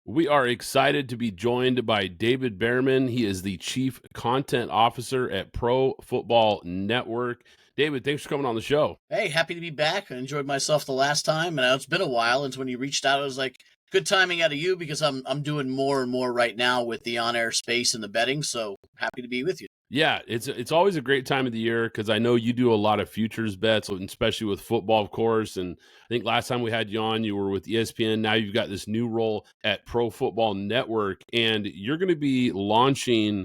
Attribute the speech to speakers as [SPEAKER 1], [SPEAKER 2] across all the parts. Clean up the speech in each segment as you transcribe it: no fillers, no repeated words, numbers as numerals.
[SPEAKER 1] We are excited to be joined by David Bearman. He is the Chief Content Officer at Pro Football Network. David, thanks for coming on the show.
[SPEAKER 2] Hey, happy to be back. I enjoyed myself the last time, and it's been a while. And when you reached out, I was like, good timing out of you because I'm doing more and more right now with the on-air space and the betting. So happy to be with you.
[SPEAKER 1] Yeah, it's always a great time of the year because I know you do a lot of futures bets, especially with football, of course. And I think last time we had you on, you were with ESPN. Now you've got this new role at Pro Football Network, and you're going to be launching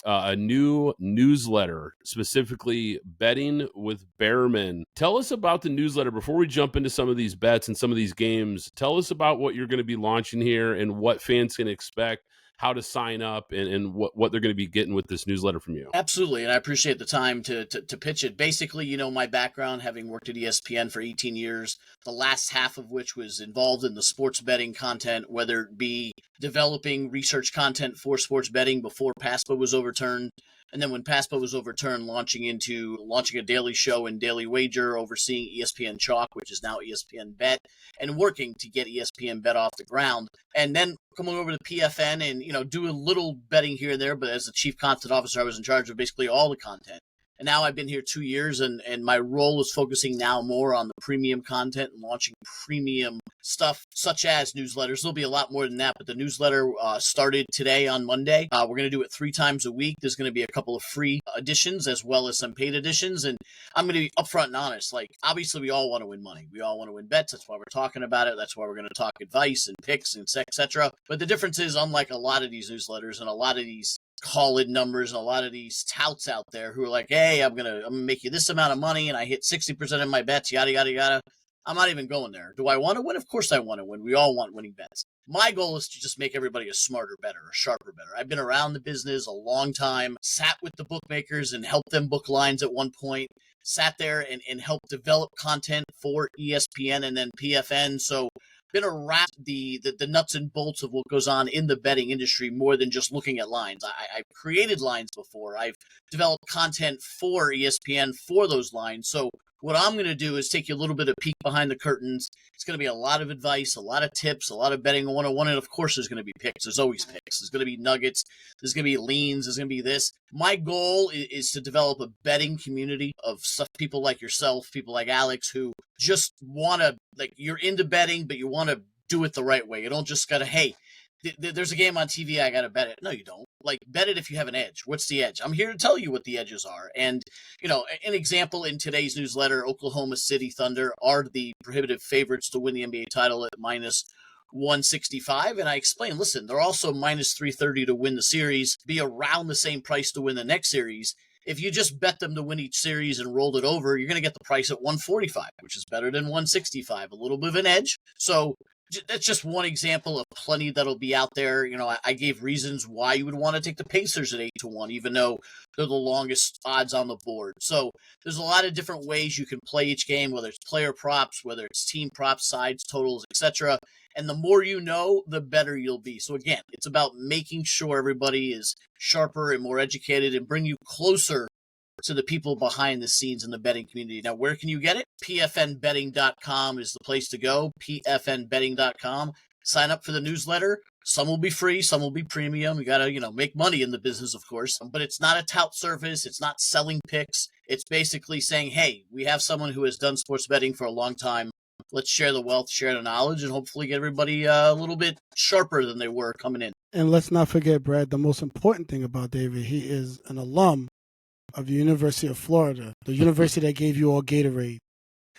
[SPEAKER 1] a new newsletter, specifically Betting with Bearman. Tell us about the newsletter before we jump into some of these bets and some of these games. Tell us about what you're going to be launching here and what fans can expect, how to sign up, and what they're going to be getting with this newsletter from you.
[SPEAKER 2] Absolutely, and I appreciate the time to pitch it. Basically, you know, my background, having worked at ESPN for 18 years, the last half of which was involved in the sports betting content, whether it be developing research content for sports betting before PASPA was overturned, and then when PASPA was overturned, launching a daily show and Daily Wager, overseeing ESPN Chalk, which is now ESPN Bet, and working to get ESPN Bet off the ground. And then coming over to PFN and, you know, do a little betting here and there, but as the chief content officer, I was in charge of basically all the content. And now I've been here 2 years, and my role is focusing now more on the premium content and launching premium stuff, such as newsletters. There'll be a lot more than that, but the newsletter started today on Monday. We're going to do it 3 times a week. There's going to be a couple of free editions as well as some paid editions. And I'm going to be upfront and honest. Like, obviously, we all want to win money. We all want to win bets. That's why we're talking about it. That's why we're going to talk advice and picks and etc. But the difference is, unlike a lot of these newsletters and a lot of these call-in numbers and a lot of these touts out there who are like, hey, I'm gonna make you this amount of money and I hit 60% of my bets, yada yada yada. I'm not even going there. Do I want to win? Of course I want to win. We all want winning bets. My goal is to just make everybody a smarter bettor, a sharper bettor. I've been around the business a long time, sat with the bookmakers and helped them book lines at one point, sat there and helped develop content for ESPN and then PFN. So been around the nuts and bolts of what goes on in the betting industry more than just looking at lines. I've created lines before. I've developed content for ESPN for those lines. So what I'm going to do is take you a little bit of peek behind the curtains. It's going to be a lot of advice, a lot of tips, a lot of betting 101. And of course, there's going to be picks. There's always picks. There's going to be nuggets. There's going to be leans. There's going to be this. My goal is to develop a betting community of people like yourself, people like Alex, who just want to, like, you're into betting, but you want to do it the right way. You don't just got to, hey, there's a game on TV, I got to bet it. No, you don't. Like, bet it if you have an edge. What's the edge? I'm here to tell you what the edges are. And, you know, an example in today's newsletter, Oklahoma City Thunder are the prohibitive favorites to win the NBA title at minus 165. And I explained, listen, they're also minus 330 to win the series, be around the same price to win the next series. If you just bet them to win each series and rolled it over, you're going to get the price at 145, which is better than 165, a little bit of an edge. So that's just one example of plenty that'll be out there. You know, I gave reasons why you would want to take the Pacers at 8-1, even though they're the longest odds on the board. So there's a lot of different ways you can play each game, whether it's player props, whether it's team props, sides, totals, etc. And the more you know, the better you'll be. So again, it's about making sure everybody is sharper and more educated and bring you closer to the people behind the scenes in the betting community. Now, where can you get it? pfnbetting.com is the place to go. pfnbetting.com. Sign up for the newsletter. Some will be free, some will be premium. You got to, make money in the business, of course. But it's not a tout service. It's not selling picks. It's basically saying, hey, we have someone who has done sports betting for a long time. Let's share the wealth, share the knowledge, and hopefully get everybody a little bit sharper than they were coming in.
[SPEAKER 3] And let's not forget, Brad, the most important thing about David, he is an alum of the University of Florida, the university that gave you all Gatorade.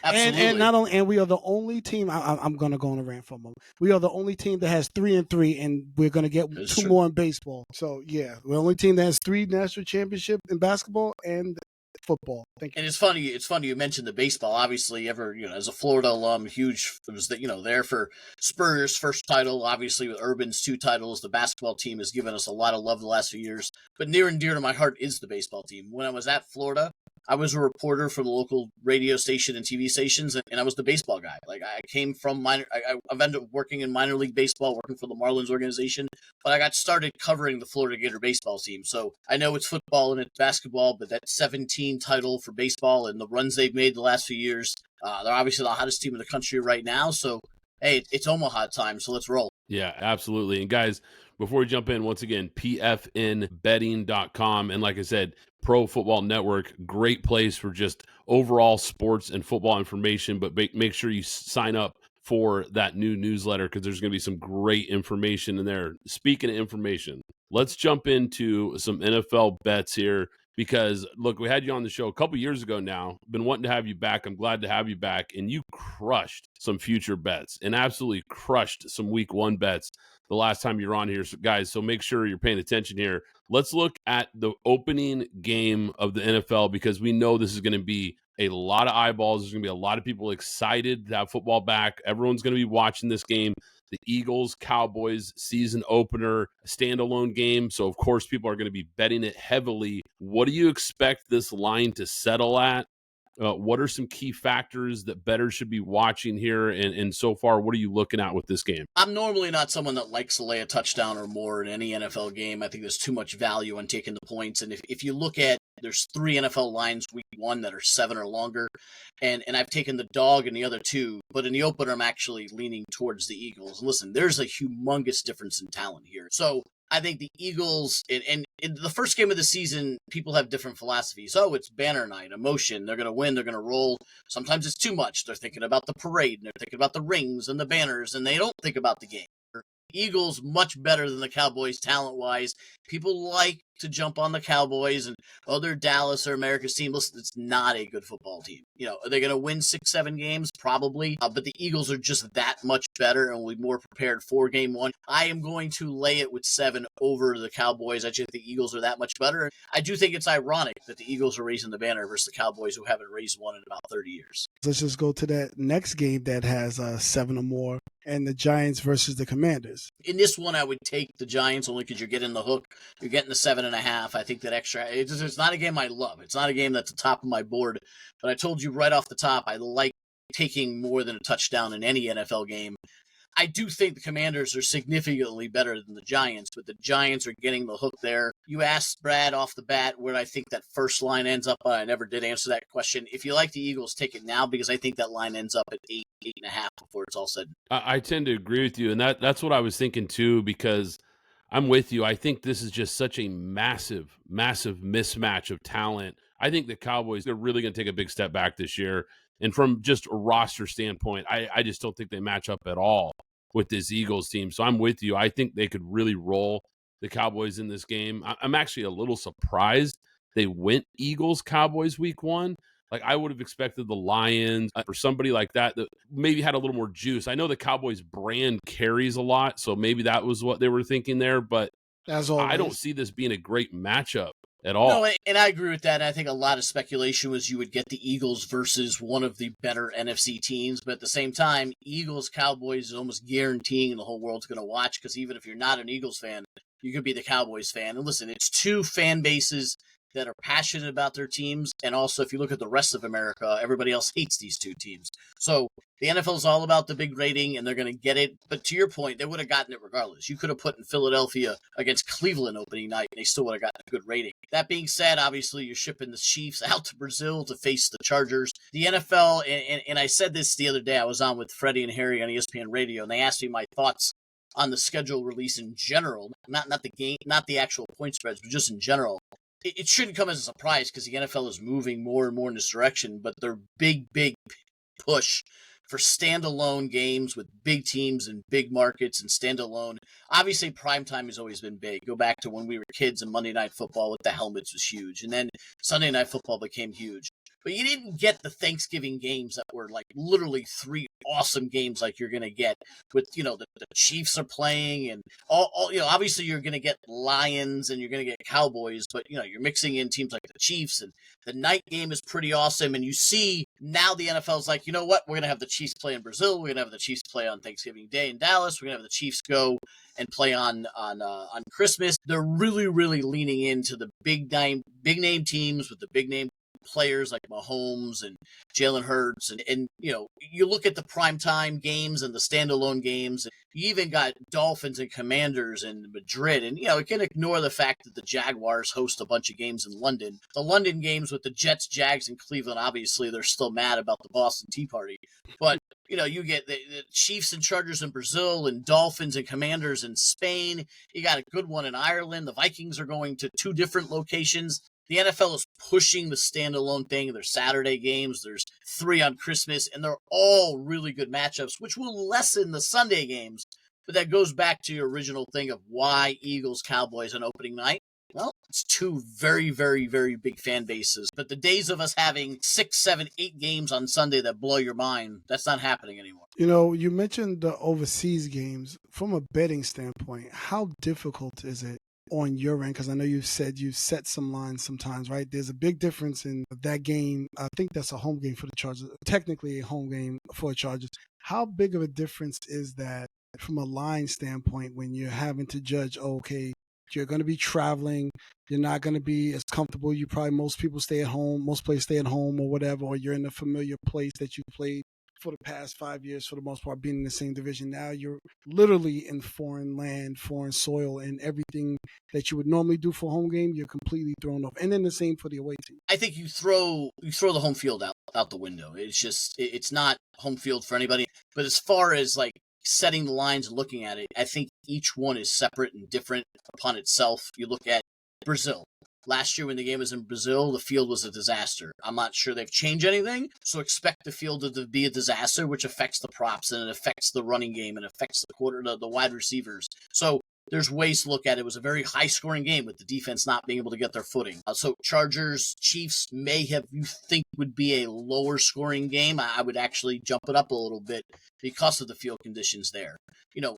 [SPEAKER 2] Absolutely.
[SPEAKER 3] And we are the only team. I'm going to go on a rant for a moment. We are the only team that has 3-3, and we're going to get two more in baseball. So yeah, we're the only team that has 3 national championships in basketball and football. Thank you.
[SPEAKER 2] And it's funny you mentioned the baseball. Obviously, as a Florida alum, huge. It was there for Spurs' first title. Obviously, with Urban's 2 titles, the basketball team has given us a lot of love the last few years. But near and dear to my heart is the baseball team. When I was at Florida, I was a reporter for the local radio station and TV stations, and I was the baseball guy. Like, I came from I've ended up working in minor league baseball, working for the Marlins organization, but I got started covering the Florida Gator baseball team. So I know it's football and it's basketball, but that 17 title for baseball and the runs they've made the last few years, they're obviously the hottest team in the country right now. So, hey, it's Omaha time, so let's roll.
[SPEAKER 1] Yeah, absolutely. And guys, before we jump in, once again, pfnbetting.com. And like I said, Pro Football Network, great place for just overall sports and football information. But make sure you sign up for that new newsletter because there's going to be some great information in there. Speaking of information, let's jump into some NFL bets here. Because look, we had you on the show a couple years ago now. Been wanting to have you back. I'm glad to have you back. And you crushed some future bets and absolutely crushed some week one bets the last time you're on here, so guys. So make sure you're paying attention here. Let's look at the opening game of the NFL because we know this is going to be a lot of eyeballs. There's going to be a lot of people excited to have football back. Everyone's going to be watching this game. The Eagles-Cowboys season opener, standalone game. So, of course, people are going to be betting it heavily. What do you expect this line to settle at? What are some key factors that bettors should be watching here? And so far, what are you looking at with this game?
[SPEAKER 2] I'm normally not someone that likes to lay a touchdown or more in any NFL game. I think there's too much value on taking the points. And if you look at, there's 3 NFL lines week one that are 7 or longer. And I've taken the dog in the other 2. But in the opener, I'm actually leaning towards the Eagles. Listen, there's a humongous difference in talent here. So I think the Eagles, and in the first game of the season, people have different philosophies. Oh, it's banner night, emotion. They're going to win. They're going to roll. Sometimes it's too much. They're thinking about the parade, and they're thinking about the rings and the banners, and they don't think about the game. Eagles much better than the Cowboys talent-wise. People like to jump on the Cowboys and, oh, they're Dallas or America's team. Listen, it's not a good football team. You know, are they going to win 6-7 games? Probably. But the Eagles are just that much better and will be more prepared for game one. I am going to lay it with 7 over the Cowboys. I just think the Eagles are that much better. I do think it's ironic that the Eagles are raising the banner versus the Cowboys, who haven't raised one in about 30 years.
[SPEAKER 3] Let's just go to that next game that has 7 or more, and the Giants versus the Commanders.
[SPEAKER 2] In this one, I would take the Giants only because you're getting the hook. You're getting the 7.5. I think that extra. It's not a game I love. It's not a game that's the top of my board. But I told you right off the top, I like taking more than a touchdown in any NFL game. I do think the Commanders are significantly better than the Giants, but the Giants are getting the hook there. You asked Brad off the bat where I think that first line ends up. I never did answer that question. If you like the Eagles, take it now because I think that line ends up at 8.5 before it's all said.
[SPEAKER 1] I tend to agree with you, and that's what I was thinking too because I'm with you. I think this is just such a massive, massive mismatch of talent. I think the Cowboys, they're really going to take a big step back this year. And from just a roster standpoint, I just don't think they match up at all with this Eagles team. So I'm with you. I think they could really roll the Cowboys in this game. I'm actually a little surprised they went Eagles-Cowboys week one. Like I would have expected the Lions or somebody like that maybe had a little more juice. I know the Cowboys brand carries a lot, so maybe that was what they were thinking there. But
[SPEAKER 3] as always,
[SPEAKER 1] I don't see this being a great matchup at all.
[SPEAKER 2] No, and I agree with that. I think a lot of speculation was you would get the Eagles versus one of the better NFC teams. But at the same time, Eagles-Cowboys is almost guaranteeing the whole world's going to watch because even if you're not an Eagles fan, you could be the Cowboys fan. And listen, it's 2 fan bases that are passionate about their teams. And also, if you look at the rest of America, everybody else hates these 2 teams. So the NFL is all about the big rating, and they're going to get it. But to your point, they would have gotten it regardless. You could have put in Philadelphia against Cleveland opening night, and they still would have gotten a good rating. That being said, obviously, you're shipping the Chiefs out to Brazil to face the Chargers. The NFL, and I said this the other day, I was on with Freddie and Harry on ESPN Radio, and they asked me my thoughts on the schedule release in general, not the game, not the actual point spreads, but just in general. It shouldn't come as a surprise because the NFL is moving more and more in this direction, but their big push for standalone games with big teams and big markets and standalone. Obviously, primetime has always been big. Go back to when we were kids and Monday Night Football with the helmets was huge. And then Sunday Night Football became huge. But you didn't get the Thanksgiving games that were like literally 3 awesome games like you're going to get with, you know, the Chiefs are playing and all, you know, obviously you're going to get Lions and you're going to get Cowboys, but, you know, you're mixing in teams like the Chiefs and the night game is pretty awesome. And you see now the NFL's like, you know what, we're going to have the Chiefs play in Brazil. We're going to have the Chiefs play on Thanksgiving Day in Dallas. We're going to have the Chiefs go and play on Christmas. They're really, really leaning into the big name teams with the big name players like Mahomes and Jalen Hurts. And you know, you look at the primetime games and the standalone games. You even got Dolphins and Commanders in Madrid. And, you know, you can ignore the fact that the Jaguars host a bunch of games in London. The London games with the Jets, Jags, and Cleveland, obviously, they're still mad about the Boston Tea Party. But You get the Chiefs and Chargers in Brazil and Dolphins and Commanders in Spain. You got a good one in Ireland. The Vikings are going to 2 different locations. The NFL is pushing the standalone thing. There's Saturday games. There's 3 on Christmas, and they're all really good matchups, which will lessen the Sunday games. But that goes back to your original thing of why Eagles, Cowboys on opening night. Well, it's 2 very, very, very big fan bases. But the days of us having 6, 7, 8 games on Sunday that blow your mind, that's not happening anymore.
[SPEAKER 3] You mentioned the overseas games. From a betting standpoint, how difficult is it on your end? Because I know you said you set some lines sometimes, right? There's a big difference in that game. I think that's a home game for the Chargers, technically a home game for the Chargers. How big of a difference is that from a line standpoint when you're having to judge, okay, you're going to be traveling, you're not going to be as comfortable. Most people stay at home, most players stay at home or whatever, or you're in a familiar place that you've played for the past 5 years, for the most part, being in the same division. Now you're literally in foreign land, foreign soil, and everything that you would normally do for a home game, you're completely thrown off. And then the same for the away team.
[SPEAKER 2] I think you throw the home field out the window. It's not home field for anybody. But as far as like setting the lines and looking at it, I think each one is separate and different upon itself. You look at Brazil. Last year when the game was in Brazil, the field was a disaster. I'm not sure they've changed anything, so expect the field to be a disaster, which affects the props and it affects the running game and affects the wide receivers. So there's ways to look at it. It was a very high-scoring game with the defense not being able to get their footing. So Chargers, Chiefs you think would be a lower-scoring game. I would actually jump it up a little bit because of the field conditions there.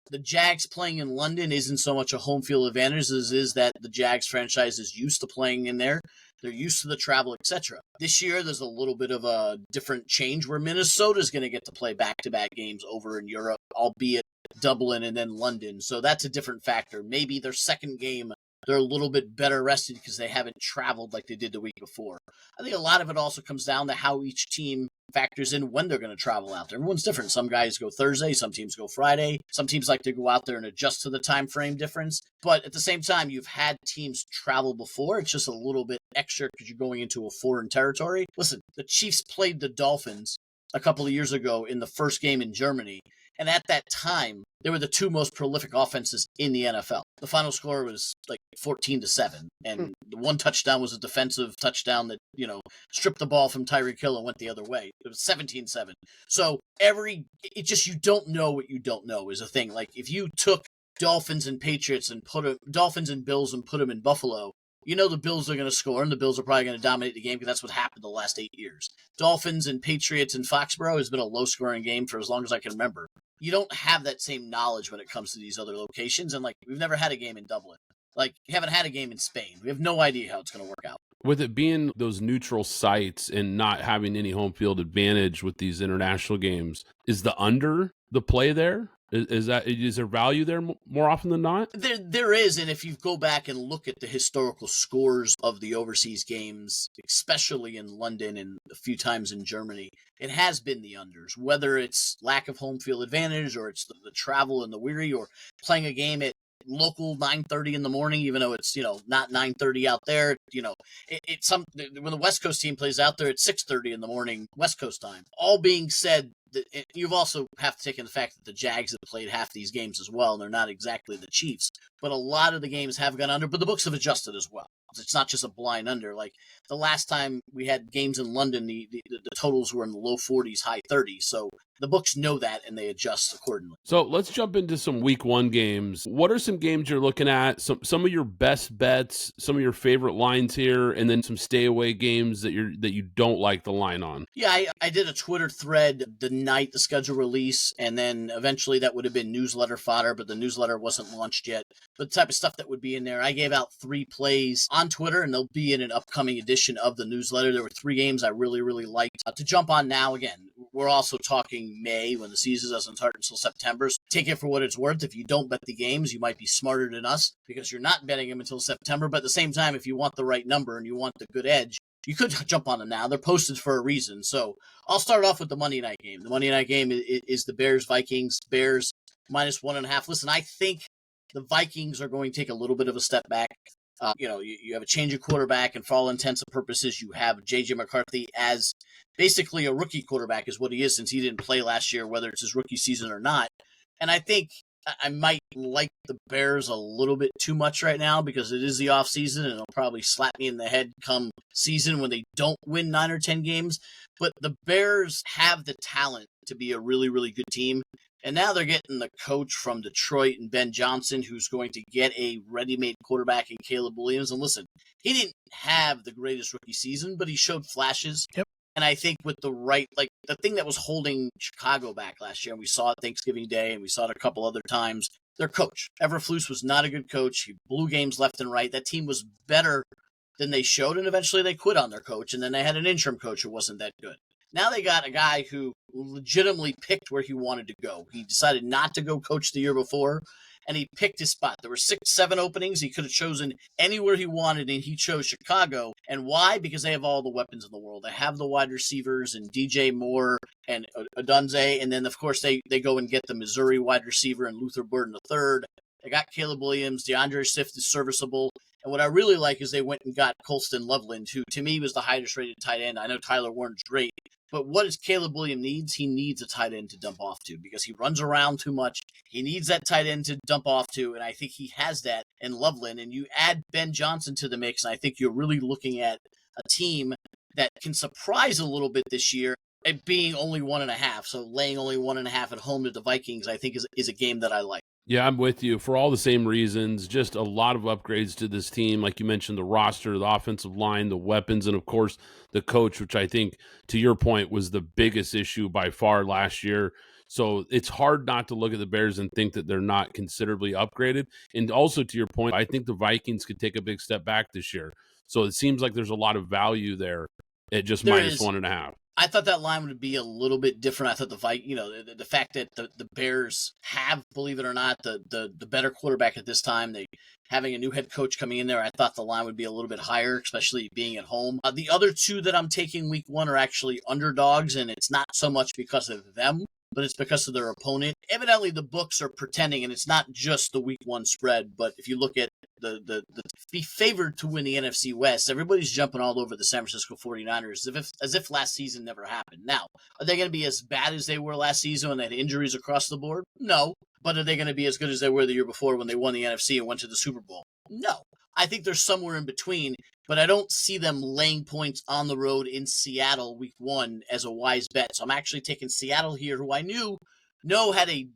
[SPEAKER 2] The Jags playing in London isn't so much a home field advantage as is that the Jags franchise is used to playing in there. They're used to the travel, etc. This year, there's a little bit of a different change where Minnesota's going to get to play back-to-back games over in Europe, albeit Dublin and then London. So that's a different factor. Maybe their second game, they're a little bit better rested because they haven't traveled like they did the week before. I think a lot of it also comes down to how each team factors in when they're going to travel out there. Everyone's different. Some guys go Thursday, some teams go Friday. Some teams like to go out there and adjust to the time frame difference. But at the same time, you've had teams travel before. It's just a little bit extra because you're going into a foreign territory. Listen, the Chiefs played the Dolphins a couple of years ago in the first game in Germany. And at that time, they were the 2 most prolific offenses in the NFL. The final score was like 14-7. And the 1 touchdown was a defensive touchdown that, stripped the ball from Tyreek Hill and went the other way. It was 17-7. So you don't know what you don't know is a thing. Like if you took Dolphins and Bills and put them in Buffalo, the Bills are going to score, and the Bills are probably going to dominate the game because that's what happened the last 8 years. Dolphins and Patriots in Foxborough has been a low-scoring game for as long as I can remember. You don't have that same knowledge when it comes to these other locations, and we've never had a game in Dublin. You haven't had a game in Spain. We have no idea how it's going to work out.
[SPEAKER 1] With it being those neutral sites and not having any home field advantage with these international games, is the under the play there? Is there value there more often than not?
[SPEAKER 2] There is, and if you go back and look at the historical scores of the overseas games, especially in London and a few times in Germany, it has been the unders. Whether it's lack of home field advantage or it's the travel and the weary or playing a game at local 9:30 in the morning, even though it's not 9:30 out there. It's when the West Coast team plays out there at 6:30 in the morning West Coast time. All being said, you've also have to take in the fact that the Jags have played half these games as well, and they're not exactly the Chiefs. But a lot of the games have gone under, but the books have adjusted as well. It's not just a blind under. Like the last time we had games in London, the totals were in the low 40s, high 30s. So the books know that, and they adjust accordingly.
[SPEAKER 1] So let's jump into some week 1 games. What are some games you're looking at? Some of your best bets, some of your favorite lines here, and then some stay away games that you don't like the line on.
[SPEAKER 2] Yeah, I did a Twitter thread the night the schedule release, and then eventually that would have been newsletter fodder, but the newsletter wasn't launched yet. But the type of stuff that would be in there, I gave out 3 plays on Twitter, and they'll be in an upcoming edition of the newsletter. There were 3 games I really, really liked. To jump on now, again, we're also talking May when the season doesn't start until September. So take it for what it's worth. If you don't bet the games, you might be smarter than us because you're not betting them until September. But at the same time, if you want the right number and you want the good edge, you could jump on them now. They're posted for a reason. So I'll start off with the Monday night game. The Monday night game is the Bears-Vikings. Bears -1.5. Listen, I think the Vikings are going to take a little bit of a step back. You have a change of quarterback, and for all intents and purposes, you have J.J. McCarthy as basically a rookie quarterback is what he is, since he didn't play last year, whether it's his rookie season or not. And I think I might like the Bears a little bit too much right now because it is the off season, and it'll probably slap me in the head come season when they don't win 9 or 10 games. But the Bears have the talent to be a really, really good team. And now they're getting the coach from Detroit and Ben Johnson, who's going to get a ready-made quarterback in Caleb Williams. And listen, he didn't have the greatest rookie season, but he showed flashes.
[SPEAKER 3] Yep.
[SPEAKER 2] And I think with the thing that was holding Chicago back last year, and we saw it Thanksgiving Day, and we saw it a couple other times, their coach. Eberflus was not a good coach. He blew games left and right. That team was better than they showed, and eventually they quit on their coach, and then they had an interim coach who wasn't that good. Now they got a guy who legitimately picked where he wanted to go. He decided not to go coach the year before, and he picked his spot. There were 6, 7 openings. He could have chosen anywhere he wanted, and he chose Chicago. And why? Because they have all the weapons in the world. They have the wide receivers and DJ Moore and Odunze, and then, of course, they go and get the Missouri wide receiver and Luther Burden III. They got Caleb Williams. DeAndre Swift is serviceable. And what I really like is they went and got Colston Loveland, who to me was the highest-rated tight end. I know Tyler Warren's great, but what does Caleb Williams needs? He needs a tight end to dump off to because he runs around too much. He needs that tight end to dump off to, and I think he has that in Loveland. And you add Ben Johnson to the mix, and I think you're really looking at a team that can surprise a little bit this year at being only 1.5. So laying only 1.5 at home to the Vikings, I think is a game that I like.
[SPEAKER 1] Yeah, I'm with you for all the same reasons. Just a lot of upgrades to this team. Like you mentioned, the roster, the offensive line, the weapons, and of course the coach, which I think, to your point, was the biggest issue by far last year. So it's hard not to look at the Bears and think that they're not considerably upgraded. And also to your point, I think the Vikings could take a big step back this year. So it seems like there's a lot of value there at just minus 1.5.
[SPEAKER 2] I thought that line would be a little bit different. I thought the fact that the Bears have, believe it or not, the better quarterback at this time, they having a new head coach coming in there, I thought the line would be a little bit higher, especially being at home. The other two that I'm taking week 1 are actually underdogs, and it's not so much because of them, but it's because of their opponent. Evidently, the books are pretending, and it's not just the week 1 spread, but if you look at the be favored to win the NFC West, everybody's jumping all over the San Francisco 49ers as if last season never happened. Now, are they going to be as bad as they were last season when they had injuries across the board? No. But are they going to be as good as they were the year before when they won the NFC and went to the Super Bowl? No. I think they're somewhere in between, but I don't see them laying points on the road in Seattle week 1 as a wise bet. So I'm actually taking Seattle here, who I know had a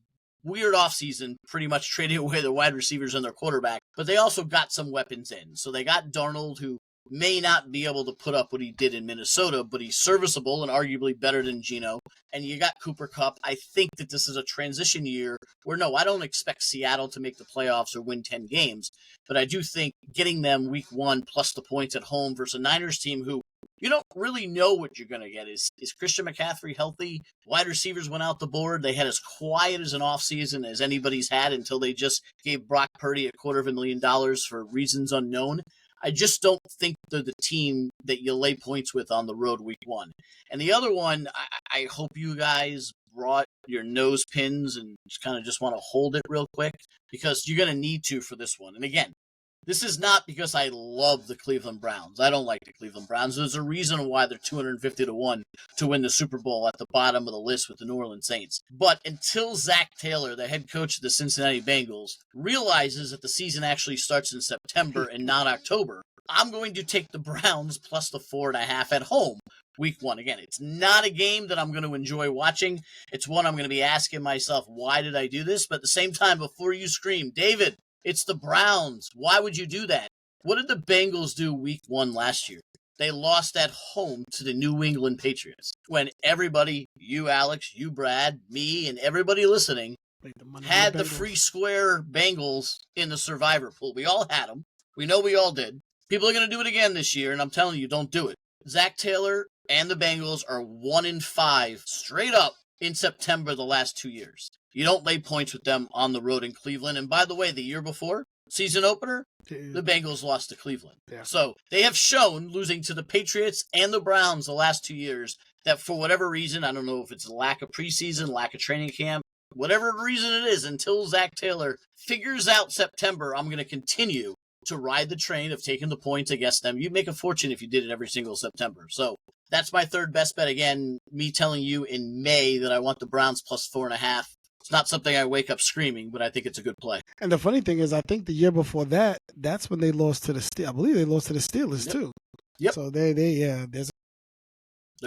[SPEAKER 2] weird offseason, pretty much trading away their wide receivers and their quarterback, but they also got some weapons in. So they got Darnold, who may not be able to put up what he did in Minnesota, but he's serviceable and arguably better than Geno. And you got Cooper Kupp. I think that this is a transition year where, no, I don't expect Seattle to make the playoffs or win 10 games, but I do think getting them week 1 plus the points at home versus a Niners team who you don't really know what you're going to get. Is Christian McCaffrey healthy? Wide receivers went out the board. They had as quiet as an offseason as anybody's had until they just gave Brock Purdy $250,000 for reasons unknown. I just don't think they're the team that you lay points with on the road week 1. And the other one, I hope you guys brought your nose pins and just want to hold it real quick because you're going to need to for this one. And again, this is not because I love the Cleveland Browns. I don't like the Cleveland Browns. There's a reason why they're 250-1 to win the Super Bowl at the bottom of the list with the New Orleans Saints. But until Zach Taylor, the head coach of the Cincinnati Bengals, realizes that the season actually starts in September and not October, I'm going to take the Browns plus the 4.5 at home week 1. Again, it's not a game that I'm going to enjoy watching. It's one I'm going to be asking myself, why did I do this? But at the same time, before you scream, David, it's the Browns. Why would you do that? What did the Bengals do week 1 last year? They lost at home to the New England Patriots. When everybody, you Alex, you Brad, me, and everybody listening, had the free square Bengals in the survivor pool. We all had them. We know we all did. People are going to do it again this year, and I'm telling you, don't do it. Zach Taylor and the Bengals are 1-5 straight up in September the last 2 years. You don't lay points with them on the road in Cleveland. And by the way, the year before, season opener, the Bengals lost to Cleveland. Yeah. So they have shown, losing to the Patriots and the Browns the last 2 years, that for whatever reason, I don't know if it's lack of preseason, lack of training camp, whatever reason it is, until Zach Taylor figures out September, I'm going to continue to ride the train of taking the points against them. You'd make a fortune if you did it every single September. So that's my third best bet. Again, me telling you in May that I want the Browns plus 4.5. It's not something I wake up screaming, but I think it's a good play.
[SPEAKER 3] And the funny thing is, I think the year before that, that's when they lost to the Steelers. I believe they lost to the Steelers too.
[SPEAKER 2] Yep.
[SPEAKER 3] So there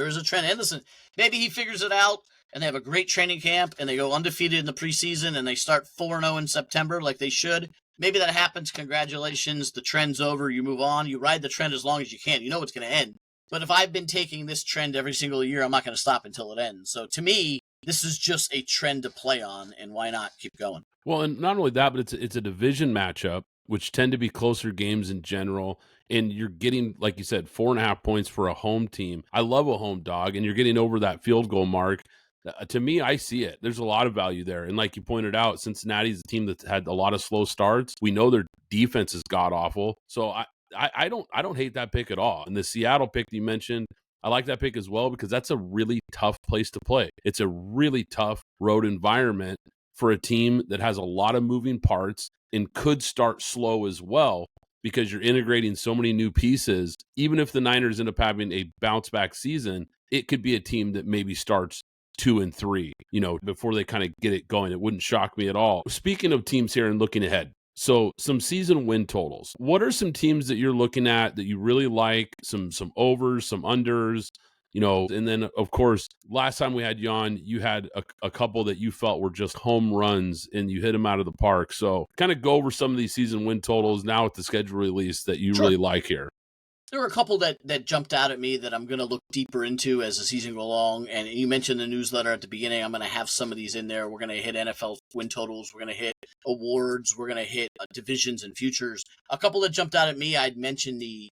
[SPEAKER 2] is a trend. And listen, maybe he figures it out and they have a great training camp and they go undefeated in the preseason and they start 4-0 in September like they should. Maybe that happens. Congratulations. The trend's over. You move on. You ride the trend as long as you can. You know it's going to end. But if I've been taking this trend every single year, I'm not going to stop until it ends. So to me, this is just a trend to play on, and why not keep going?
[SPEAKER 1] Well, and not only that, but it's a division matchup, which tend to be closer games in general. And you're getting, like you said, 4.5 points for a home team. I love a home dog, and you're getting over that field goal mark. To me, I see it. There's a lot of value there. And like you pointed out, Cincinnati's a team that's had a lot of slow starts. We know their defense is god-awful. So I don't hate that pick at all. And the Seattle pick that you mentioned, I like that pick as well because that's a really tough place to play. It's a really tough road environment for a team that has a lot of moving parts and could start slow as well because you're integrating so many new pieces. Even if the Niners end up having a bounce-back season, it could be a team that maybe starts 2-3, before they kind of get it going. It wouldn't shock me at all. Speaking of teams here and looking ahead, so some season win totals. What are some teams that you're looking at that you really like? Some overs, some unders, and then of course, last time we had you on, you had a couple that you felt were just home runs and you hit them out of the park. So kind of go over some of these season win totals now with the schedule release that you really like here.
[SPEAKER 2] There were a couple that jumped out at me that I'm going to look deeper into as the season goes along. And you mentioned the newsletter at the beginning. I'm going to have some of these in there. We're going to hit NFL win totals. We're going to hit awards. We're going to hit divisions and futures. A couple that jumped out at me, I'd mentioned the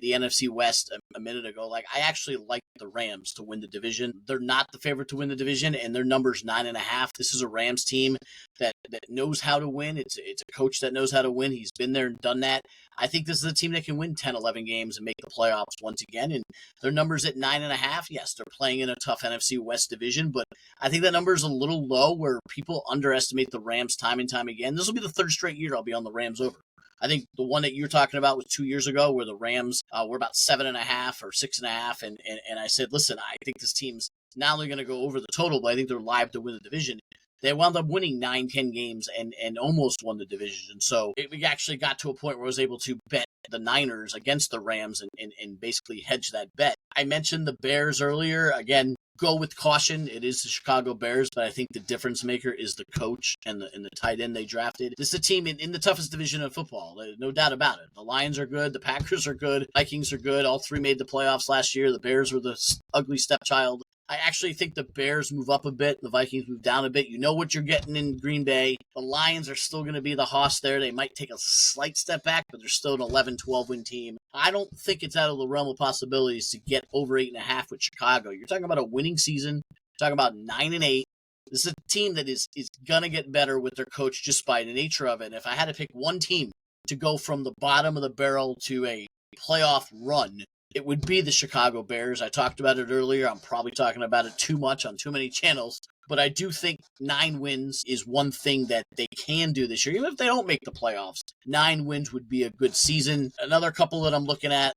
[SPEAKER 2] NFC West a minute ago. Like, I actually like the Rams to win the division. They're not the favorite to win the division, and their number's 9.5. This is a Rams team that knows how to win. It's a coach that knows how to win. He's been there and done that. I think this is a team that can win 10, 11 games and make the playoffs once again. And their number's at 9.5. Yes, they're playing in a tough NFC West division, but I think that number is a little low where people underestimate the Rams time and time again. This will be the third straight year I'll be on the Rams over. I think the one that you're talking about was 2 years ago where the Rams were about 7.5 or 6.5. And I said, listen, I think this team's not only going to go over the total, but I think they're live to win the division. They wound up winning 9-10 games and almost won the division. So we actually got to a point where I was able to bet the Niners against the Rams and basically hedge that bet. I mentioned the Bears earlier. Again, go with caution. It is the Chicago Bears, but I think the difference maker is the coach and the tight end they drafted. This is a team in the toughest division of football. No doubt about it. The Lions are good. The Packers are good. Vikings are good. All three made the playoffs last year. The Bears were the ugly stepchild. I actually think the Bears move up a bit. The Vikings move down a bit. You know what you're getting in Green Bay. The Lions are still going to be the hoss there. They might take a slight step back, but they're still an 11-12 win team. I don't think it's out of the realm of possibilities to get over 8.5 with Chicago. You're talking about a winning season. You're talking about 9-8. This is a team that is going to get better with their coach just by the nature of it. And if I had to pick one team to go from the bottom of the barrel to a playoff run, it would be the Chicago Bears. I talked about it earlier. I'm probably talking about it too much on too many channels. But I do think 9 wins is one thing that they can do this year. Even if they don't make the playoffs, 9 wins would be a good season. Another couple that I'm looking at,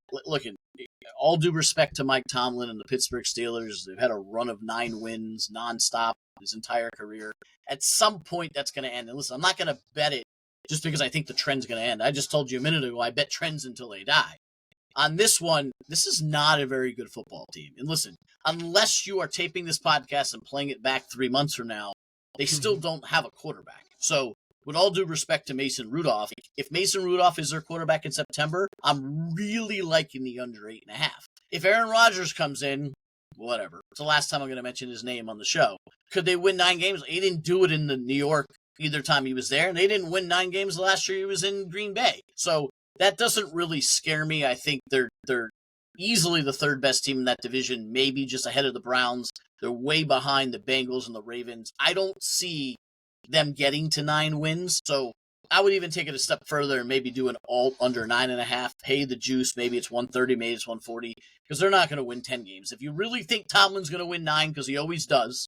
[SPEAKER 2] all due respect to Mike Tomlin and the Pittsburgh Steelers, they've had a run of 9 wins nonstop his entire career. At some point, that's going to end. And listen, I'm not going to bet it just because I think the trend's going to end. I just told you a minute ago, I bet trends until they die. On this one, this is not a very good football team. And listen, unless you are taping this podcast and playing it back 3 months from now, they still don't have a quarterback. So with all due respect to Mason Rudolph, if Mason Rudolph is their quarterback in September, I'm really liking the under 8.5. If Aaron Rodgers comes in, whatever. It's the last time I'm going to mention his name on the show. Could they win 9 games? He didn't do it in the New York either time he was there, and they didn't win 9 games the last year he was in Green Bay. So that doesn't really scare me. I think they're easily the third best team in that division, maybe just ahead of the Browns. They're way behind the Bengals and the Ravens. I don't see them getting to 9 wins. So I would even take it a step further and maybe do an alt under 9.5, pay the juice. Maybe it's 130, maybe it's 140, because they're not going to win 10 games. If you really think Tomlin's going to win 9, because he always does,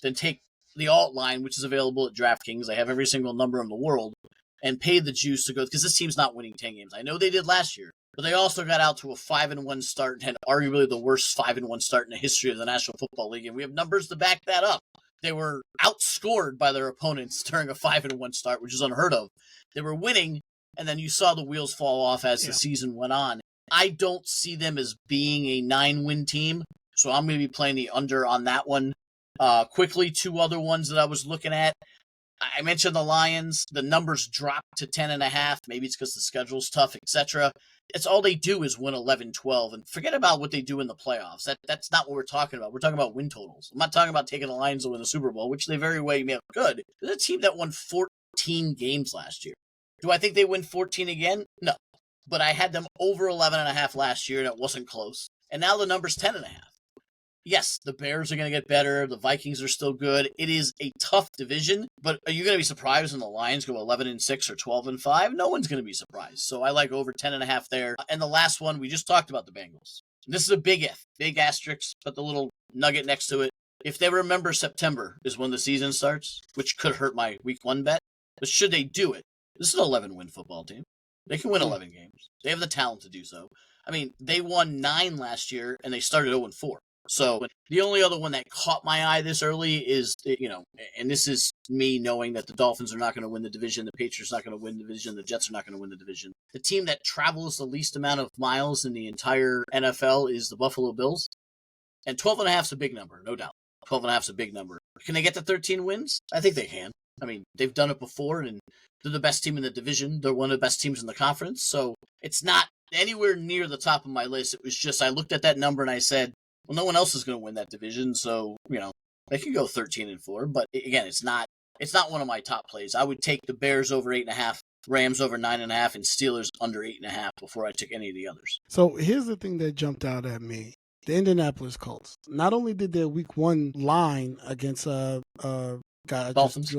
[SPEAKER 2] then take the alt line, which is available at DraftKings. I have every single number in the world. and pay the juice to go, because this team's not winning 10 games. I know they did last year, but they also got out to a 5-1 start and had arguably the worst 5-1 start in the history of the National Football League, and we have numbers to back that up. They were outscored by their opponents during a 5-1 start, which is unheard of. They were winning, and then you saw the wheels fall off as the season went on. I don't see them as being a 9-win team, so I'm going to be playing the under on that one. Quickly, two other ones that I was looking at. I mentioned the Lions. The numbers dropped to 10.5. Maybe it's because the schedule's tough, etc. It's all they do is win 11-12, and forget about what they do in the playoffs. That's not what we're talking about. We're talking about win totals. I'm not talking about taking the Lions to win the Super Bowl, which they very well may have could. There's a team that won 14 games last year. Do I think they win 14 again? No. But I had them over 11.5 last year, and it wasn't close. And now the number's 10.5. Yes, the Bears are going to get better. The Vikings are still good. It is a tough division, but are you going to be surprised when the Lions go 11-6 or 12-5? No one's going to be surprised. So I like over 10.5 there. And the last one, we just talked about the Bengals. This is a big if, big asterisk, put the little nugget next to it. If they remember September is when the season starts, which could hurt my week 1 bet, but should they do it, this is an 11-win football team. They can win 11 games. They have the talent to do so. I mean, they won 9 last year, and they started 0-4. So the only other one that caught my eye this early is, and this is me knowing that the Dolphins are not going to win the division, the Patriots are not going to win the division, the Jets are not going to win the division. The team that travels the least amount of miles in the entire NFL is the Buffalo Bills. And 12.5 is a big number, no doubt. 12.5 is a big number. Can they get to 13 wins? I think they can. I mean, they've done it before, and they're the best team in the division. They're one of the best teams in the conference. So it's not anywhere near the top of my list. It was just I looked at that number and I said, well, no one else is going to win that division, so, they can go 13-4. But, again, it's not one of my top plays. I would take the Bears over 8.5, Rams over 9.5, and Steelers under 8.5 before I took any of the others.
[SPEAKER 3] So here's the thing that jumped out at me. The Indianapolis Colts. Not only did their week 1 line against
[SPEAKER 2] Dolphins.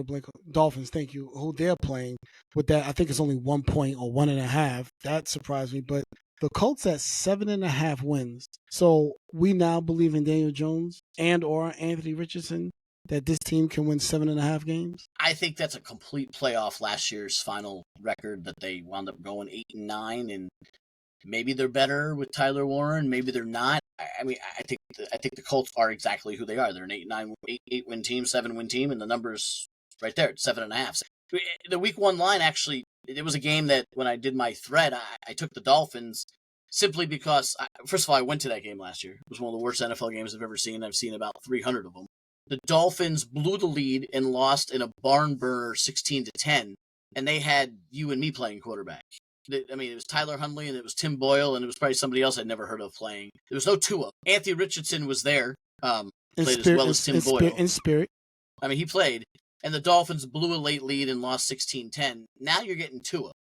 [SPEAKER 3] Dolphins, thank you, who they're playing with that, I think it's only 1 point or 1.5. That surprised me, but the Colts at 7.5 wins. So we now believe in Daniel Jones and or Anthony Richardson that this team can win 7.5 games?
[SPEAKER 2] I think that's a complete playoff last year's final record that they wound up going 8-9, and maybe they're better with Tyler Warren, maybe they're not. I mean, I think the Colts are exactly who they are. They're an 8-win team, 7-win team, and the number's right there, 7.5. The week 1 line, actually, it was a game that when I did my thread, I took the Dolphins simply because, first of all, I went to that game last year. It was one of the worst NFL games I've ever seen. I've seen about 300 of them. The Dolphins blew the lead and lost in a barn burner 16-10, and they had you and me playing quarterback. I mean, it was Tyler Huntley, and it was Tim Boyle, and it was probably somebody else I'd never heard of playing. There was no Tua. Anthony Richardson was there, played as well as Tim Boyle.
[SPEAKER 3] In spirit.
[SPEAKER 2] I mean, he played. And the Dolphins blew a late lead and lost 16-10. Now you're getting Tua.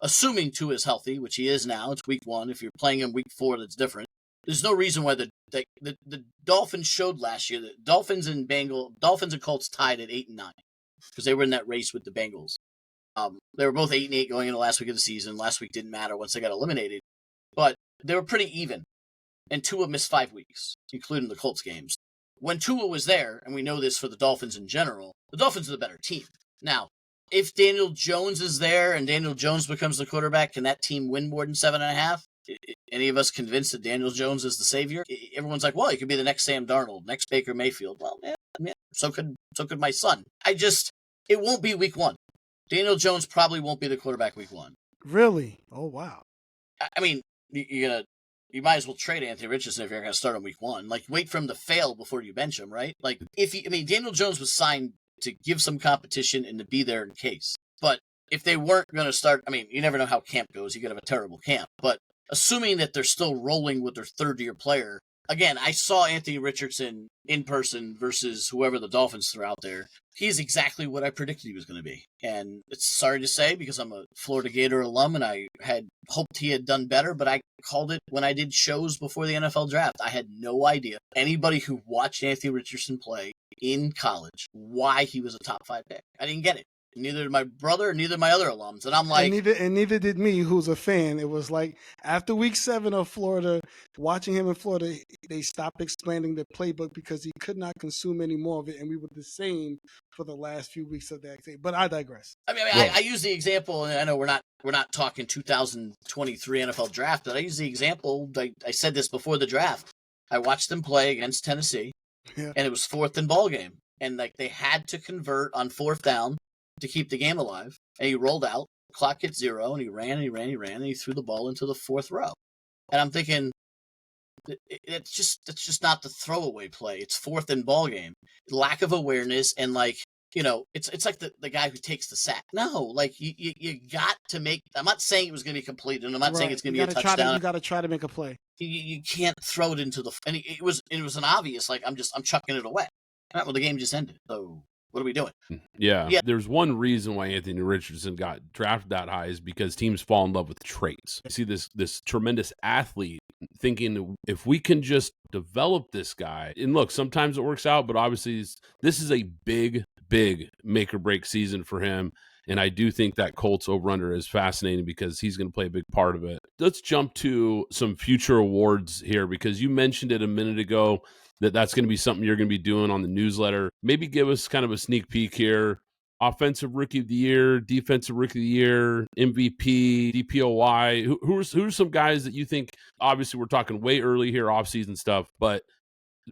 [SPEAKER 2] Assuming Tua is healthy, which he is now. It's week 1. If you're playing him week 4, that's different. There's no reason why the Dolphins showed last year that Dolphins and Colts tied at 8-9 because they were in that race with the Bengals. They were both 8-8 going into last week of the season. Last week didn't matter once they got eliminated. But they were pretty even. And Tua missed 5 weeks, including the Colts games. When Tua was there, and we know this for the Dolphins in general, the Dolphins are the better team. Now, if Daniel Jones is there and Daniel Jones becomes the quarterback, can that team win more than 7.5? Any of us convinced that Daniel Jones is the savior? Everyone's like, well, he could be the next Sam Darnold, next Baker Mayfield. Well, yeah, so could my son. It won't be week 1. Daniel Jones probably won't be the quarterback week 1.
[SPEAKER 3] Really? Oh, wow.
[SPEAKER 2] I mean, you might as well trade Anthony Richardson if you're going to start him week 1. Like, wait for him to fail before you bench him, right? Like, Daniel Jones was signed to give some competition and to be there in case. But if they weren't going to start, I mean, you never know how camp goes. You could have a terrible camp. But assuming that they're still rolling with their third-year player, again, I saw Anthony Richardson in person versus whoever the Dolphins threw out there. He's exactly what I predicted he was going to be. And it's sorry to say because I'm a Florida Gator alum and I had hoped he had done better, but I called it when I did shows before the NFL draft. I had no idea. Anybody who watched Anthony Richardson play in college, why he was a top 5 pick. I didn't get it. Neither did my brother, neither did my other alums. And I'm like,
[SPEAKER 3] and neither did me, who's a fan. It was like after week 7 of Florida, watching him in Florida, they stopped explaining the playbook because he could not consume any more of it, and we were the same for the last few weeks of that game. But I digress.
[SPEAKER 2] I mean, I use the example, and I know we're not talking 2023 NFL draft, but I use the example. I said this before the draft. I watched them play against Tennessee, and it was 4th and ball game, and like they had to convert on 4th down to keep the game alive. And he rolled out, clock hit 0, and he ran, and he threw the ball into the 4th row. And I'm thinking, it's just not the throwaway play. It's 4th and ball game. Lack of awareness, and like, you know, it's like the guy who takes the sack. No, like you got to make. I'm not saying it was going to be completed, and I'm not saying it's going to be a touchdown.
[SPEAKER 3] You got to try to make a play.
[SPEAKER 2] You can't throw it into the. And it was an obvious. Like I'm chucking it away. Well, the game just ended. So what are we doing?
[SPEAKER 1] Yeah. There's one reason why Anthony Richardson got drafted that high is because teams fall in love with traits. You see this tremendous athlete thinking, if we can just develop this guy, and look, sometimes it works out, but obviously this is a big make or break season for him. And I do think that Colts over-under is fascinating because he's going to play a big part of it. Let's jump to some future awards here, because you mentioned it a minute ago that's going to be something you're going to be doing on the newsletter. Maybe give us kind of a sneak peek here. Offensive Rookie of the Year, Defensive Rookie of the Year, MVP, DPOY. Who's some guys that you think, obviously we're talking way early here, off-season stuff, but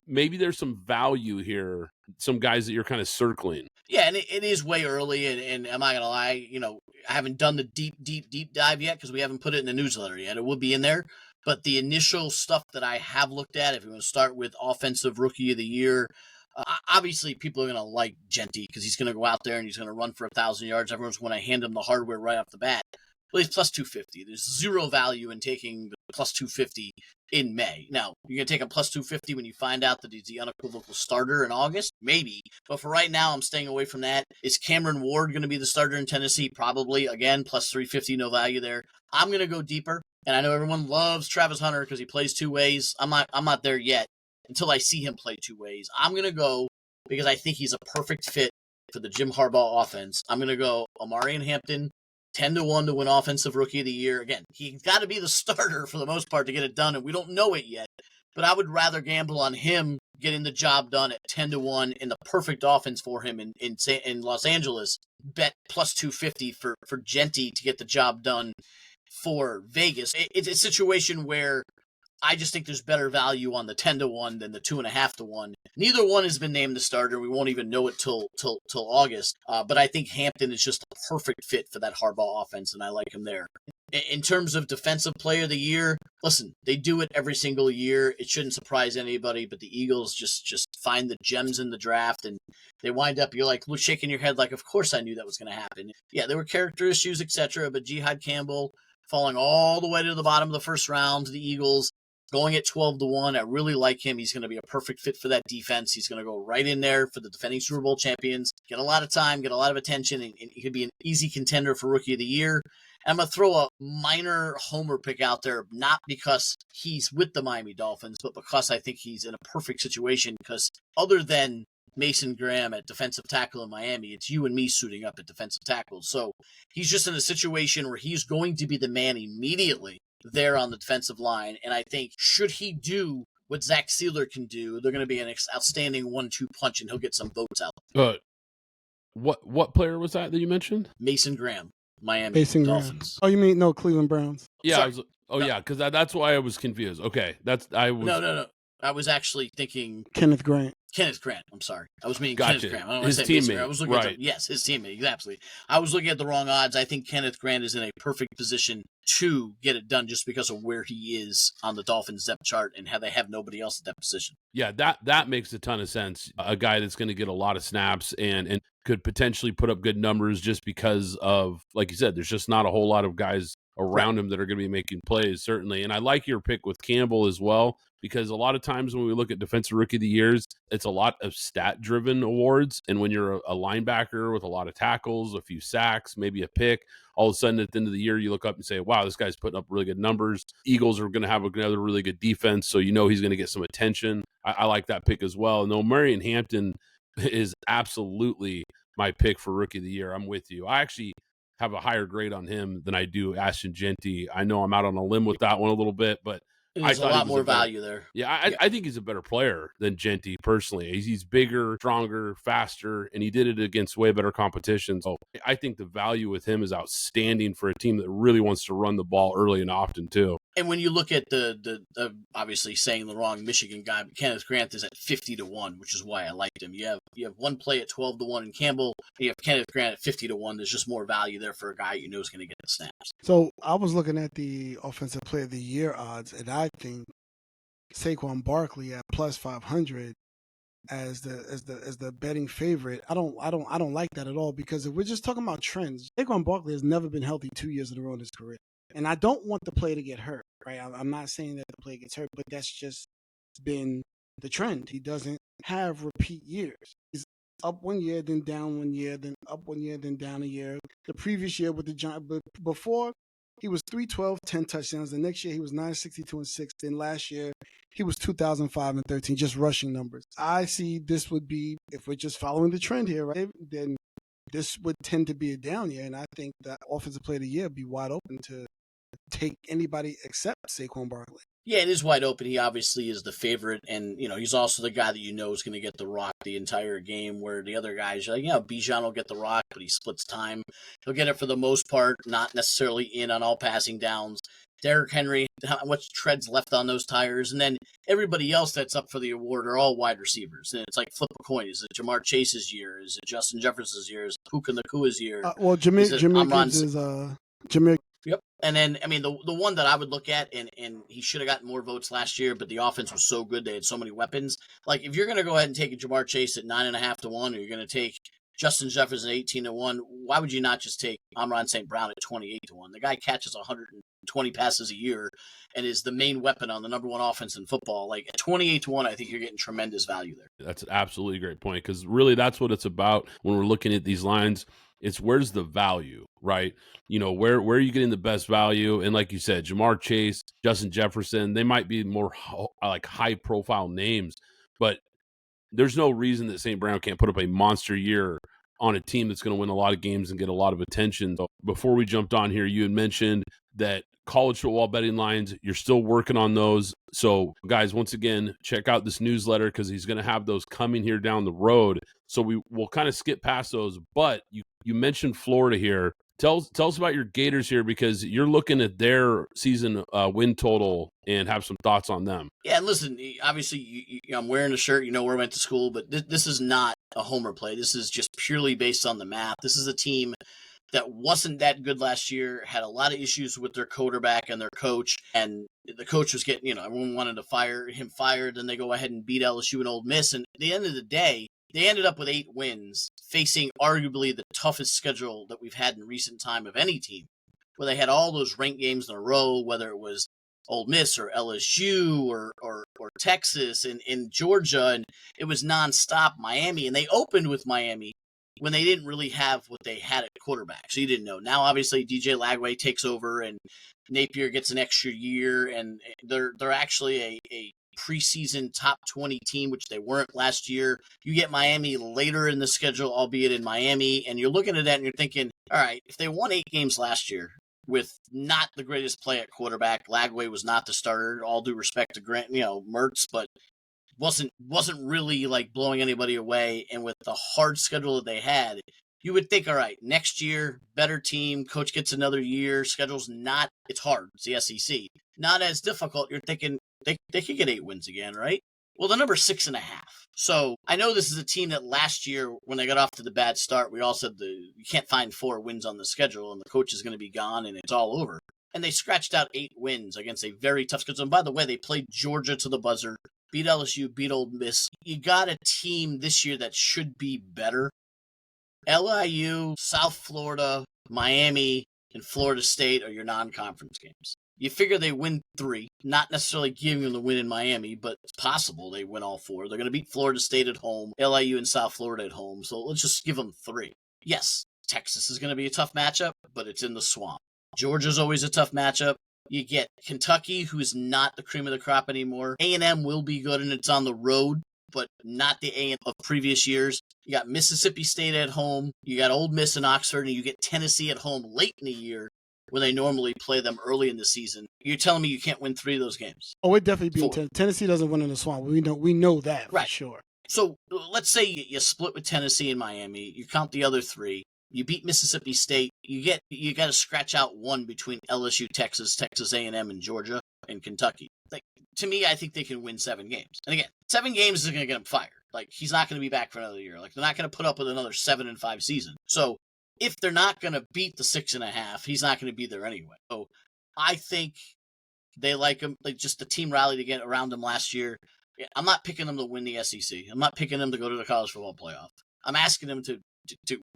[SPEAKER 1] maybe there's some value here, some guys that you're kind of circling.
[SPEAKER 2] Yeah, and it is way early, and I'm not going to lie, you know, I haven't done the deep dive yet because we haven't put it in the newsletter yet. It will be in there. But the initial stuff that I have looked at, if you want to start with Offensive Rookie of the Year, obviously people are going to like Genty because he's going to go out there and he's going to run for 1,000 yards. Everyone's going to hand him the hardware right off the bat. Well, he's plus 250. There's zero value in taking the plus 250 in May. Now, you're going to take a plus 250 when you find out that he's the unequivocal starter in August? Maybe. But for right now, I'm staying away from that. Is Cameron Ward going to be the starter in Tennessee? Probably. Again, plus 350, no value there. I'm going to go deeper. And I know everyone loves Travis Hunter because he plays 2 ways. I'm not there yet until I see him play 2 ways. I'm going to go, because I think he's a perfect fit for the Jim Harbaugh offense, I'm going to go Omarion Hampton, 10-1 to win Offensive Rookie of the Year. Again, he's got to be the starter for the most part to get it done, and we don't know it yet. But I would rather gamble on him getting the job done at 10-1 in the perfect offense for him in Los Angeles. Bet plus 250 for Genty to get the job done for Vegas. It's a situation where I just think there's better value on the 10-1 than the 2.5-1. Neither one has been named the starter. We won't even know it till August. But I think Hampton is just a perfect fit for that Harbaugh offense, and I like him there. In terms of Defensive Player of the Year, listen, they do it every single year. It shouldn't surprise anybody, but the Eagles just find the gems in the draft, and they wind up, you're like shaking your head like, of course I knew that was going to happen. Yeah, there were character issues, etc., but Jihad Campbell falling all the way to the bottom of the first round to the Eagles, going at 12-1. I really like him. He's going to be a perfect fit for that defense. He's going to go right in there for the defending Super Bowl champions, get a lot of time, get a lot of attention, and he could be an easy contender for Rookie of the Year. And I'm going to throw a minor homer pick out there, not because he's with the Miami Dolphins, but because I think he's in a perfect situation, because other than Mason Graham at defensive tackle in Miami, it's you and me suiting up at defensive tackle. So he's just in a situation where he's going to be the man immediately there on the defensive line. And I think should he do what Zach Sealer can do, they're going to be an outstanding 1-2 punch, and he'll get some votes out.
[SPEAKER 1] What player was that you mentioned?
[SPEAKER 2] Mason Graham, Miami Dolphins.
[SPEAKER 3] Oh, you mean
[SPEAKER 2] Cleveland Browns?
[SPEAKER 1] Yeah. Yeah, because that's why I was confused. Okay,
[SPEAKER 2] No. I was actually thinking
[SPEAKER 3] Kenneth Grant.
[SPEAKER 2] I'm sorry. I was meaning
[SPEAKER 1] Gotcha.
[SPEAKER 2] Kenneth Grant. I don't
[SPEAKER 1] his
[SPEAKER 2] want to say
[SPEAKER 1] teammate.
[SPEAKER 2] I was looking at his teammate. Exactly. I was looking at the wrong odds. I think Kenneth Grant is in a perfect position to get it done just because of where he is on the Dolphins depth chart and how they have nobody else at that position.
[SPEAKER 1] Yeah, that makes a ton of sense. A guy that's going to get a lot of snaps and could potentially put up good numbers just because of, like you said, there's just not a whole lot of guys around him that are going to be making plays, certainly. And I like your pick with Campbell as well, because a lot of times when we look at Defensive Rookie of the Years, it's a lot of stat-driven awards. And when you're a linebacker with a lot of tackles, a few sacks, maybe a pick, all of a sudden at the end of the year, you look up and say, wow, this guy's putting up really good numbers. Eagles are going to have another really good defense, so you know he's going to get some attention. I like that pick as well. And Omarion Hampton is absolutely my pick for Rookie of the Year. I'm with you. I actually have a higher grade on him than I do Ashton Genty. I know I'm out on a limb with that one a little bit, but I
[SPEAKER 2] There's a
[SPEAKER 1] thought he
[SPEAKER 2] lot
[SPEAKER 1] was
[SPEAKER 2] more
[SPEAKER 1] a better,
[SPEAKER 2] value there.
[SPEAKER 1] yeah, I think he's a better player than Genty personally. He's bigger, stronger, faster, and he did it against way better competition. So I think the value with him is outstanding for a team that really wants to run the ball early and often too.
[SPEAKER 2] And when you look at the obviously saying the wrong Michigan guy, but Kenneth Grant is at 50-1, which is why I liked him. You have one play at 12-1 in Campbell, and you have Kenneth Grant at 50-1. There's just more value there for a guy you know is going to get the snaps.
[SPEAKER 3] So I was looking at the Offensive Player of the Year odds, and I think Saquon Barkley at plus 500 as the betting favorite. I don't like that at all, because if we're just talking about trends, Saquon Barkley has never been healthy 2 years in a row in his career. And I don't want the player to get hurt, right? I'm not saying that the player gets hurt, but that's just been the trend. He doesn't have repeat years. He's up 1 year, then down 1 year, then up 1 year, then down a year. The previous year with the Giants, but before he was 312, 10 touchdowns. The next year he was 962 and 6. Then last year he was 2005 and 13, just rushing numbers. I see this would be, if we're just following the trend here, right? Then this would tend to be a down year, and I think that Offensive Player of the Year would be wide open to take anybody except Saquon Barkley.
[SPEAKER 2] Yeah, it is wide open. He obviously is the favorite, and he's also the guy that you know is going to get the rock the entire game, where the other guys, you're like, Bijan will get the rock, but he splits time. He'll get it for the most part, not necessarily in on all passing downs. Derrick Henry, how much treads left on those tires? And then everybody else that's up for the award are all wide receivers. And it's like flip a coin. Is it Jamar Chase's year? Is it Justin Jefferson's year? Is it Puka Nakua's year?
[SPEAKER 3] Jameer.
[SPEAKER 2] Yep. And then, the one that I would look at, and he should have gotten more votes last year, but the offense was so good. They had so many weapons. Like, if you're going to go ahead and take a Jamar Chase at 9.5-1, or you're going to take Justin Jefferson at 18-1, why would you not just take Amon St. Brown at 28-1? The guy catches 120 passes a year and is the main weapon on the number one offense in football. Like, at 28-1, I think you're getting tremendous value there.
[SPEAKER 1] That's an absolutely great point, because really that's what it's about when we're looking at these lines. It's where's the value, right? Where are you getting the best value? And like you said, Jamar Chase, Justin Jefferson, they might be more like high-profile names, but there's no reason that St. Brown can't put up a monster year on a team that's going to win a lot of games and get a lot of attention. So before we jumped on here, you had mentioned that college football betting lines, you're still working on those. So guys, once again, check out this newsletter, because he's going to have those coming here down the road. So we'll kind of skip past those, but you mentioned Florida here. Tell us about your Gators here, because you're looking at their season win total and have some thoughts on them.
[SPEAKER 2] Yeah, and listen, obviously, I'm wearing a shirt, where I went to school, but this is not a homer play. This is just purely based on the math. This is a team that wasn't that good last year, had a lot of issues with their quarterback and their coach, and the coach was getting, everyone wanted to fire him fired, and they go ahead and beat LSU and Ole Miss, and at the end of the day, they ended up with 8 wins, facing arguably the toughest schedule that we've had in recent time of any team, where they had all those ranked games in a row, whether it was Ole Miss or LSU or Texas and Georgia, and it was nonstop Miami, and they opened with Miami when they didn't really have what they had at quarterback, so you didn't know. Now, obviously, DJ Lagway takes over, and Napier gets an extra year, and they're actually a preseason top 20 team, which they weren't last year. You get Miami later in the schedule, albeit in Miami, and you're looking at that and you're thinking, all right, if they won 8 games last year with not the greatest play at quarterback, Lagway was not the starter, all due respect to Grant, Mertz, but wasn't really like blowing anybody away. And with the hard schedule that they had, you would think, all right, next year, better team, coach gets another year, schedule's not, it's hard, it's the SEC, not as difficult. You're thinking, they could get 8 wins again, right? Well, the number's 6.5. So I know this is a team that last year, when they got off to the bad start, we all said you can't find 4 wins on the schedule, and the coach is going to be gone, and it's all over. And they scratched out 8 wins against a very tough schedule. And by the way, they played Georgia to the buzzer, beat LSU, beat Ole Miss. You got a team this year that should be better. LIU, South Florida, Miami, and Florida State are your non-conference games. You figure they win 3, not necessarily giving them the win in Miami, but it's possible they win all 4. They're going to beat Florida State at home, LIU and South Florida at home, so let's just give them 3. Yes, Texas is going to be a tough matchup, but it's in the swamp. Georgia's always a tough matchup. You get Kentucky, who's not the cream of the crop anymore. A&M will be good, and it's on the road, but not the A of previous years. You got Mississippi State at home, you got Ole Miss and Oxford, and you get Tennessee at home late in the year when they normally play them early in the season. You're telling me you can't win 3 of those games?
[SPEAKER 3] Oh, it definitely beats Tennessee doesn't win in the Swamp. We know that for sure.
[SPEAKER 2] So let's say you split with Tennessee and Miami. You count the other 3. You beat Mississippi State. You got to scratch out 1 between LSU, Texas A&M, and Georgia and Kentucky. Like, to me, I think they can win 7 games. And again, 7 games is going to get him fired. Like, he's not going to be back for another year. Like, they're not going to put up with another 7-5 season. So if they're not going to beat the 6.5, he's not going to be there anyway. So I think they like him. Like, just the team rallied again around him last year. I'm not picking them to win the SEC. I'm not picking them to go to the college football playoff. I'm asking them to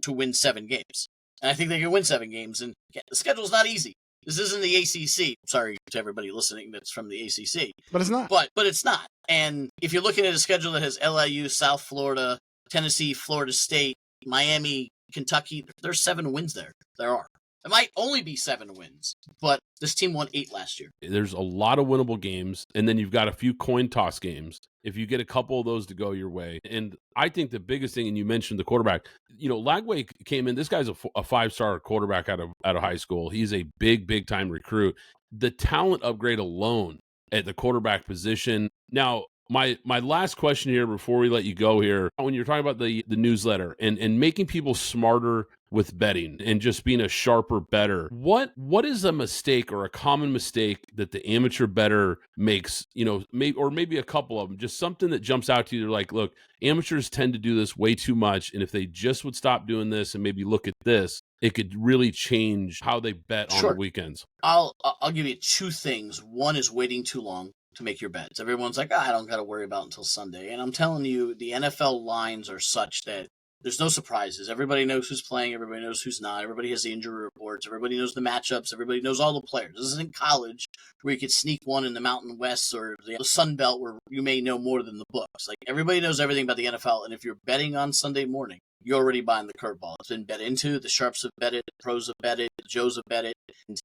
[SPEAKER 2] win 7 games. And I think they can win 7 games. And again, the schedule's not easy. This isn't the ACC. Sorry to everybody listening that's from the ACC.
[SPEAKER 3] But it's not.
[SPEAKER 2] But it's not. And if you're looking at a schedule that has LIU, South Florida, Tennessee, Florida State, Miami, Kentucky, there's 7 wins there. There are. It might only be 7 wins, but this team won 8 last year.
[SPEAKER 1] There's a lot of winnable games, and then you've got a few coin toss games. If you get a couple of those to go your way. And I think the biggest thing, and you mentioned the quarterback, Lagway came in. This guy's a 5-star quarterback out of high school. He's a big time recruit. The talent upgrade alone at the quarterback position. Now, my last question here before we let you go here, when you're talking about the newsletter and making people smarter with betting and just being a sharper bettor, what is a mistake or a common mistake that the amateur bettor makes, maybe a couple of them, just something that jumps out to you? They're like, look, amateurs tend to do this way too much, and if they just would stop doing this and maybe look at this, it could really change how they bet on the weekends.
[SPEAKER 2] I'll give you 2 things. One is waiting too long to make your bets. Everyone's like, I don't got to worry about it until Sunday. And I'm telling you, the NFL lines are such that there's no surprises. Everybody knows who's playing. Everybody knows who's not. Everybody has the injury reports. Everybody knows the matchups. Everybody knows all the players. This isn't college where you could sneak one in the Mountain West or the Sun Belt where you may know more than the books. Like, everybody knows everything about the NFL. And if you're betting on Sunday morning, you're already buying the curveball. It's been bet into. The sharps have bet it. The pros have bet it. The Joes have bet it. And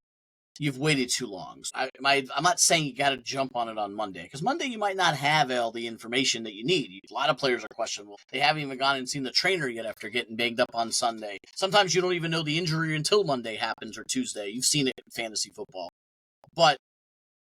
[SPEAKER 2] you've waited too long. So I'm not saying you got to jump on it on Monday, because Monday you might not have all the information that you need. A lot of players are questionable. They haven't even gone and seen the trainer yet after getting banged up on Sunday. Sometimes you don't even know the injury until Monday happens or Tuesday. You've seen it in fantasy football. But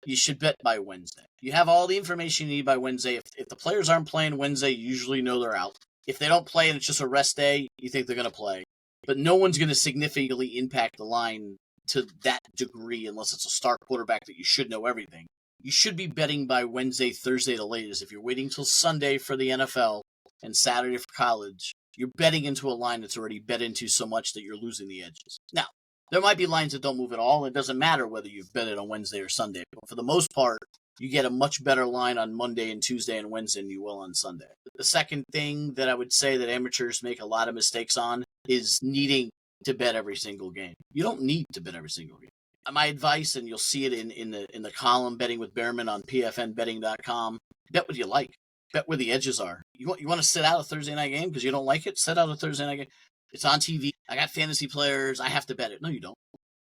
[SPEAKER 2] you should bet by Wednesday. You have all the information you need by Wednesday. If the players aren't playing Wednesday, you usually know they're out. If they don't play and it's just a rest day, you think they're going to play. But no one's going to significantly impact the line to that degree unless it's a star quarterback that you should know everything. You should be betting by Wednesday, Thursday the latest. If you're waiting till Sunday for the NFL and Saturday for college, you're betting into a line that's already bet into so much that you're losing the edges. Now, there might be lines that don't move at all. It doesn't matter whether you've bet it on Wednesday or Sunday. But for the most part, you get a much better line on Monday and Tuesday and Wednesday than you will on Sunday. The second thing that I would say that amateurs make a lot of mistakes on is needing to bet every single game. You don't need to bet every single game. My advice, and you'll see it in the column Betting with Bearman on pfnbetting.com, bet what you like. Bet where the edges are. You want to sit out a Thursday night game because you don't like it? Sit out a Thursday night game. It's on TV. I got fantasy players. I have to bet it. No, you don't.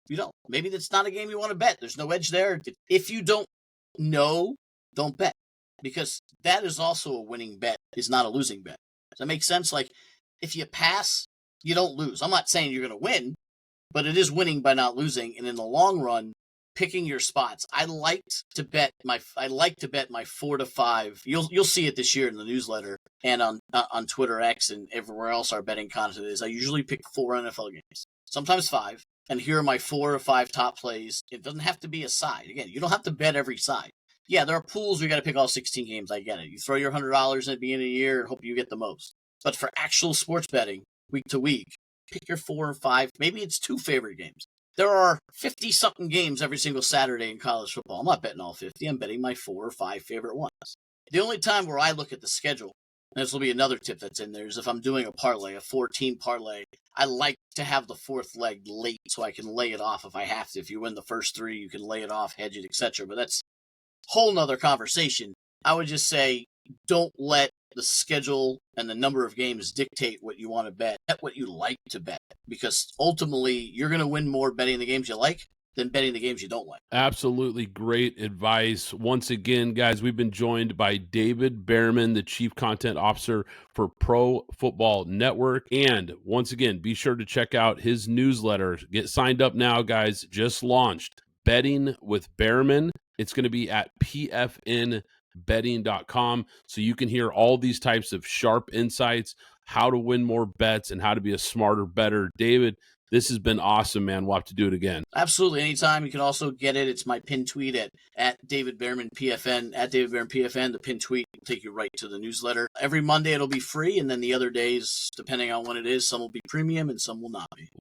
[SPEAKER 2] You don't. Maybe that's not a game you want to bet. There's no edge there. If you don't know, don't bet, because that is also a winning bet, is not a losing bet. Does that make sense? Like, if you pass, you don't lose. I'm not saying you're going to win, but it is winning by not losing. And in the long run, picking your spots. I like to bet my 4 to 5. You'll see it this year in the newsletter and on Twitter X and everywhere else our betting content is. I usually pick 4 NFL games, sometimes 5. And here are my 4 or 5 top plays. It doesn't have to be a side. Again, you don't have to bet every side. Yeah, there are pools where you got to pick all 16 games. I get it. You throw your $100 at the beginning of the year and hope you get the most. But for actual sports betting, week to week, pick your 4 or 5. Maybe it's 2 favorite games. There are 50-something games every single Saturday in college football. I'm not betting all 50. I'm betting my 4 or 5 favorite ones. The only time where I look at the schedule, and this will be another tip that's in there, is if I'm doing a parlay, a 4-team parlay, I like to have the 4th leg late so I can lay it off if I have to. If you win the first 3, you can lay it off, hedge it, etc. But that's a whole nother conversation. I would just say, don't let the schedule and the number of games dictate what you want to bet. Bet what you like to bet, because ultimately you're going to win more betting the games you like than betting the games you don't like.
[SPEAKER 1] Absolutely great advice. Once again, guys, we've been joined by David Bearman, the Chief Content Officer for Pro Football Network. And once again, be sure to check out his newsletter. Get signed up now, guys. Just launched Betting with Bearman. It's going to be at pfnbetting.com. So you can hear all these types of sharp insights, how to win more bets, and how to be a smarter, better. David, this has been awesome, man. We'll have to do it again.
[SPEAKER 2] Absolutely. Anytime. You can also get it. It's my pinned tweet at David Bearman PFN, at David Bearman PFN. The pinned tweet will take you right to the newsletter. Every Monday it'll be free, and then the other days, depending on when it is, some will be premium and some will not be.